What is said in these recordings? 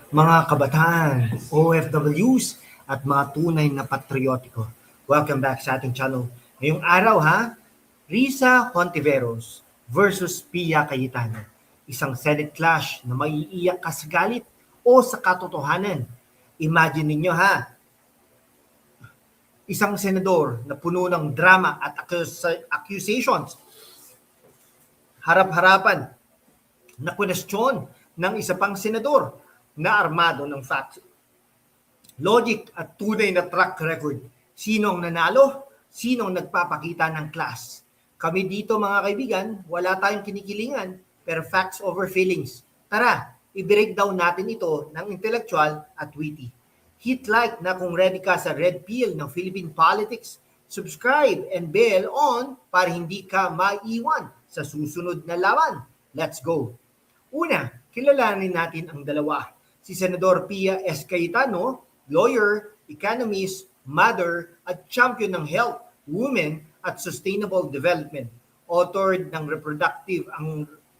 Mga kabataan, OFWs, at mga tunay na patriotiko. Welcome back sa ating channel. Ngayong araw Risa Hontiveros versus Pia Cayetano. Isang Senate clash na maiiyak ka sa galit o sa katotohanan. Imagine ninyo isang senador na puno ng drama at accusations, harap-harapan na kwestiyon ng isa pang senador na armado ng facts, logic at tunay na track record. Sino ang nanalo? Sino ang nagpapakita ng class? Kami dito mga kaibigan, wala tayong kinikilingan, pero facts over feelings. Tara, i-breakdown natin ito ng intellectual at witty. Hit like na kung ready ka sa red pill ng Philippine politics. Subscribe and bell on para hindi ka maiwan sa susunod na laban. Let's go! Una, kilalanin natin ang dalawa. Si Senador Pia S. Cayetano, lawyer, economist, mother, at champion ng health, women, at sustainable development. Author ng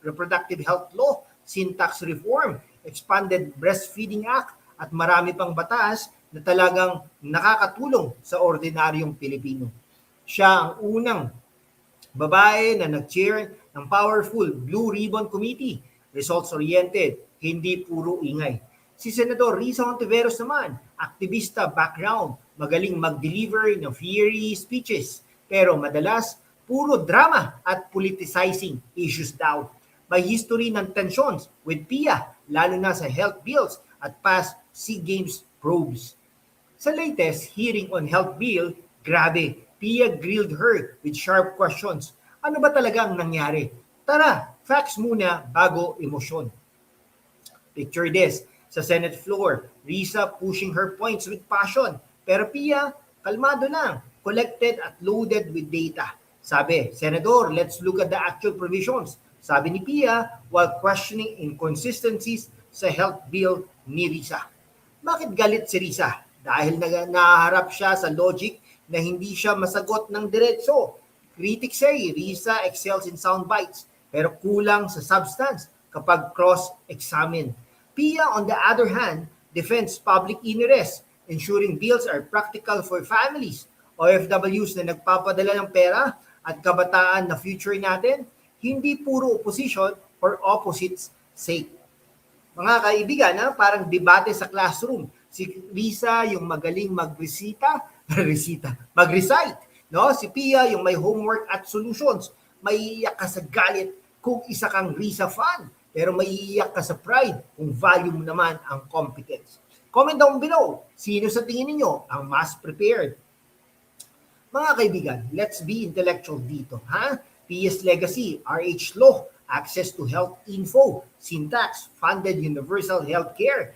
Reproductive Health Law, Syntax Reform, Expanded Breastfeeding Act, at marami pang batas na talagang nakakatulong sa ordinaryong Pilipino. Siya ang unang babae na nag-chair ng powerful Blue Ribbon Committee, results-oriented, hindi puro ingay. Si Senador Risa Hontiveros naman, aktivista background, magaling mag-deliver ng fiery speeches, pero madalas puro drama at politicizing issues daw. May history ng tensions with Pia, lalo na sa health bills at past SEA Games probes. Sa latest hearing on health bill, grabe, Pia grilled her with sharp questions. Ano ba talaga ang nangyari? Tara, facts muna bago emosyon. Picture this, sa Senate floor, Risa pushing her points with passion. Pero Pia, kalmado lang, collected at loaded with data. Sabi, Senador, let's look at the actual provisions. Sabi ni Pia while questioning inconsistencies sa health bill ni Risa. Bakit galit si Risa? Dahil nahaharap siya sa logic na hindi siya masagot ng diretso. Critics say Risa excels in sound bites pero kulang sa substance kapag cross-examined. Pia, on the other hand, defends public interest, ensuring bills are practical for families, OFWs na nagpapadala ng pera at kabataan na future natin, hindi puro opposition or opposites sake. Mga kaibigan, parang debate sa classroom. Si Risa yung magaling mag-recite, no? Si Pia yung may homework at solutions. Maiiyak ka sa galit kung isa kang Risa fan, pero maiiyak ka sa pride kung value mo naman ang competence. Comment down below, sino sa tingin ninyo ang mas prepared? Mga kaibigan, let's be intellectual dito, Pia's legacy, RH Law, access to health info, Syntax, funded universal health care,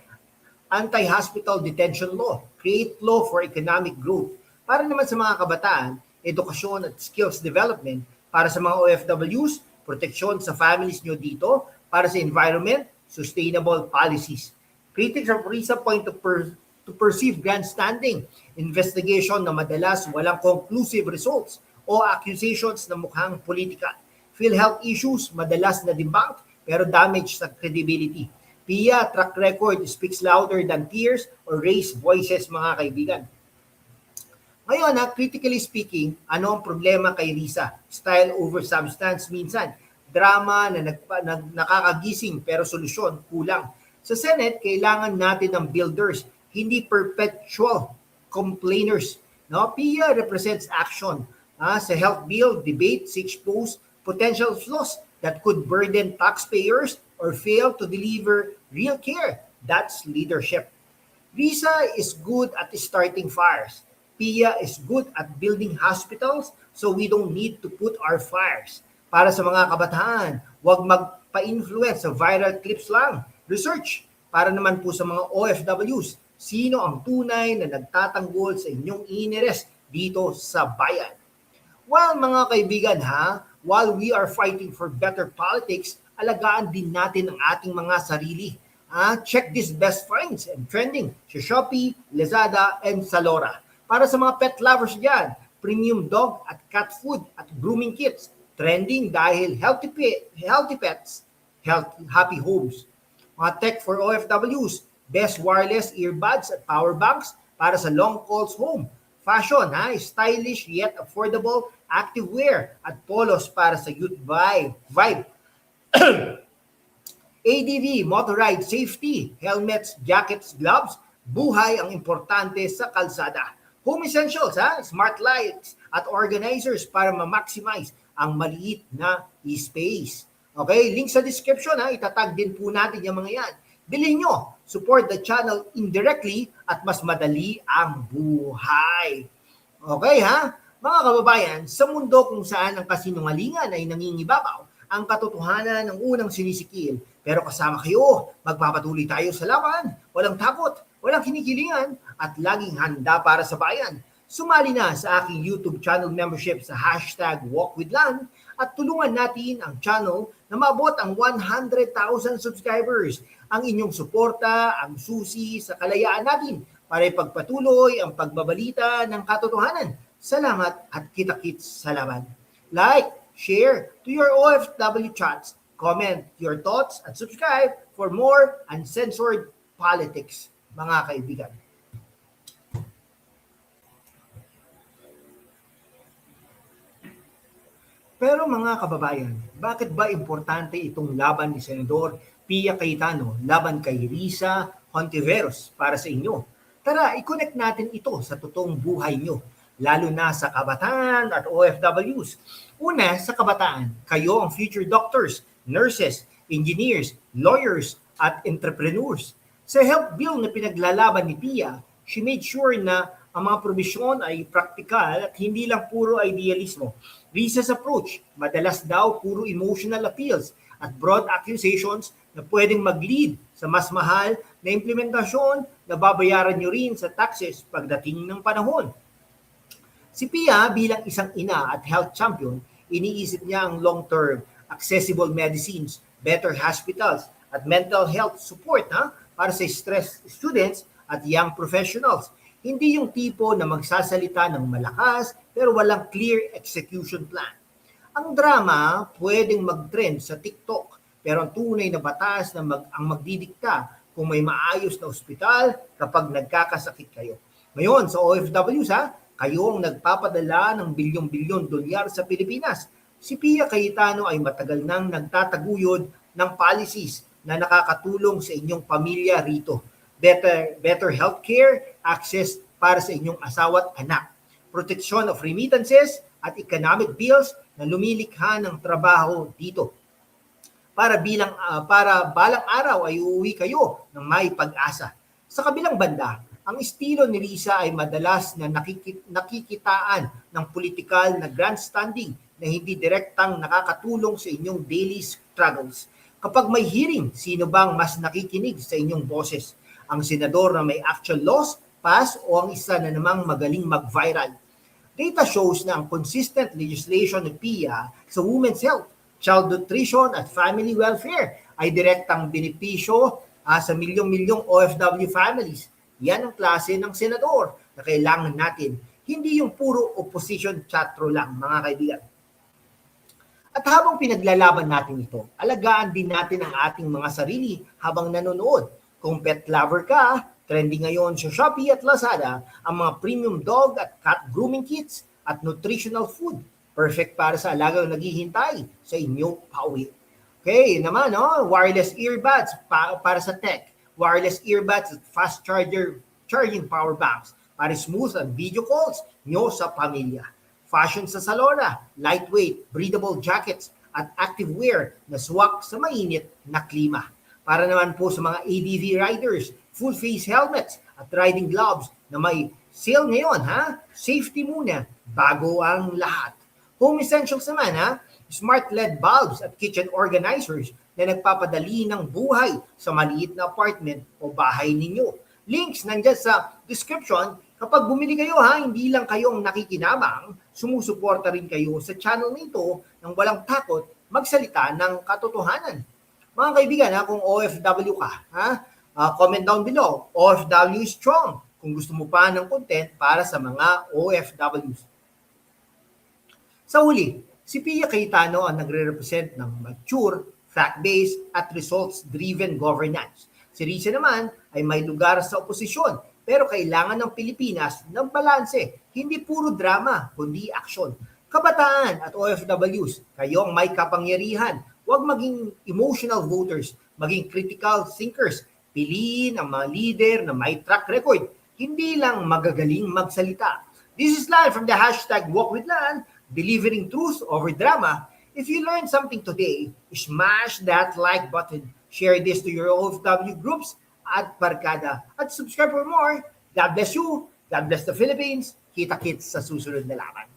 anti-hospital detention law, create law for economic growth. Para naman sa mga kabataan, edukasyon at skills development. Para sa mga OFWs, proteksyon sa families nyo dito. Para sa environment, sustainable policies. Critics of Risa point to perceive grandstanding, investigation na madalas walang conclusive results o accusations na mukhang political. PhilHealth issues, madalas na debunk, pero damage sa credibility. Pia, track record speaks louder than tears or raised voices, mga kaibigan. Ngayon, critically speaking, ano ang problema kay Risa? Style over substance minsan. Drama na nakakagising pero solusyon kulang. Sa Senate, kailangan natin ng builders, hindi perpetual complainers. No? Pia represents action. Sa health bill, debates expose potential flaws that could burden taxpayers or fail to deliver real care. That's leadership. Risa is good at starting fires. Pia is good at building hospitals, so we don't need to put our fires. Para sa mga kabataan, huwag magpa-influence sa viral clips lang. Research. Para naman po sa mga OFWs, sino ang tunay na nagtatanggol sa inyong interest dito sa bayan? Well, mga kaibigan while we are fighting for better politics, alagaan din natin ang ating mga sarili. Check these best finds and trending sa Shopee, Lazada, and Zalora. Para sa mga pet lovers dyan, premium dog at cat food at grooming kits. Trending dahil healthy pets, happy homes. Mga tech for OFWs, best wireless earbuds at power banks para sa long calls home. Fashion, stylish yet affordable activewear at polos para sa youth vibe. ADV, motorized safety, helmets, jackets, gloves, buhay ang importante sa kalsada. Home essentials, smart lights at organizers para ma-maximize ang maliit na space. Okay, link sa description, itatag din po natin yung mga yan. Bilhin nyo, support the channel indirectly at mas madali ang buhay. Okay mga kababayan, sa mundo kung saan ang kasinungalingan ay nangingibabaw, ang katotohanan ng unang sinisikil. Pero kasama kayo, magpapatuloy tayo sa laban, walang takot, walang kinikilingan, at laging handa para sa bayan. Sumali na sa aking YouTube channel membership sa #WalkWithLan at tulungan natin ang channel na maabot ang 100,000 subscribers. Ang inyong suporta, ang susi sa kalayaan natin para ipagpatuloy ang pagbabalita ng katotohanan. Salamat at kita-kits sa laban. Like, share to your OFW chats, comment your thoughts, at subscribe for more uncensored politics, mga kaibigan. Pero mga kababayan, bakit ba importante itong laban ni Senador Pia Cayetano laban kay Risa Hontiveros para sa inyo? Tara, i-connect natin ito sa totoong buhay nyo, lalo na sa kabataan at OFWs. Una, sa kabataan, kayo ang future doctors, nurses, engineers, lawyers, at entrepreneurs. Sa health bill na pinaglalaban ni Pia, she made sure na ang mga probisyon ay praktikal at hindi lang puro idealismo. Risa's approach, madalas daw puro emotional appeals at broad accusations na pwedeng mag-lead sa mas mahal na implementasyon na babayaran nyo rin sa taxes pagdating ng panahon. Si Pia bilang isang ina at health champion, iniisip niya ang long-term, accessible medicines, better hospitals, at mental health support para sa stress students at young professionals. Hindi yung tipo na magsasalita ng malakas pero walang clear execution plan. Ang drama pwedeng mag-trend sa TikTok pero ang tunay na batas na ang magdidikta kung may maayos na ospital kapag nagkakasakit kayo. Ngayon sa OFWs kayo ang nagpapadala ng bilyong-bilyon dolyar sa Pilipinas. Si Pia Cayetano ay matagal nang nagtataguyod ng policies na nakakatulong sa inyong pamilya rito. Better healthcare, access para sa inyong asawa at anak, protection of remittances at economic bills na lumilikha ng trabaho dito. Para balang araw ay uuwi kayo ng may pag-asa. Sa kabilang banda, ang estilo ni Risa ay madalas na nakikitaan ng politikal na grandstanding na hindi direktang nakakatulong sa inyong daily struggles. Kapag may hearing, sino bang mas nakikinig sa inyong boses? Ang senador na may actual laws pass o ang isa na namang magaling mag-viral? Data shows na ang consistent legislation ni Pia sa women's health, child nutrition at family welfare ay direktang benepisyo sa milyong-milyong OFW families. Yan ang klase ng senador na kailangan natin, hindi yung puro opposition chatro lang, mga kaibigan. At habang pinaglalaban natin ito, alagaan din natin ang ating mga sarili habang nanonood. Kung pet lover ka, trending ngayon sa Shopee at Lazada ang mga premium dog at cat grooming kits at nutritional food. Perfect para sa alagang naghihintay sa inyong pauwi. Okay, naman, wireless earbuds para sa tech. Wireless earbuds at fast charging power banks para smooth ang video calls nyo sa pamilya. Fashion sa Salora, lightweight, breathable jackets at activewear na swak sa mainit na klima. Para naman po sa mga ADV riders, full face helmets at riding gloves na may sale ngayon, Safety muna, bago ang lahat. Home essentials naman, smart LED bulbs at kitchen organizers na nagpapadali ng buhay sa maliit na apartment o bahay ninyo. Links nandyan sa description. Kapag bumili kayo, hindi lang kayong nakikinabang, sumusuporta rin kayo sa channel nito nang walang takot magsalita ng katotohanan. Mga kaibigan, kung OFW ka, comment down below. OFW is strong. Kung gusto mo pa ng content para sa mga OFWs. Sa huli, si Pia Cayetano ang nagre-represent ng mature, fact-based at results-driven governance. Si Risa naman ay may lugar sa oposisyon, pero kailangan ng Pilipinas ng balanse, hindi puro drama, kundi aksyon. Kabataan at OFWs, kayo ang may kapangyarihan. Huwag maging emotional voters, maging critical thinkers. Piliin ang mga leader na may track record, hindi lang magagaling magsalita. This is Lan from the hashtag Walk with Lan, delivering truth over drama. If you learned something today, smash that like button. Share this to your OFW groups at barkada. At subscribe for more. God bless you. God bless the Philippines. Kita-kits sa susunod na laban.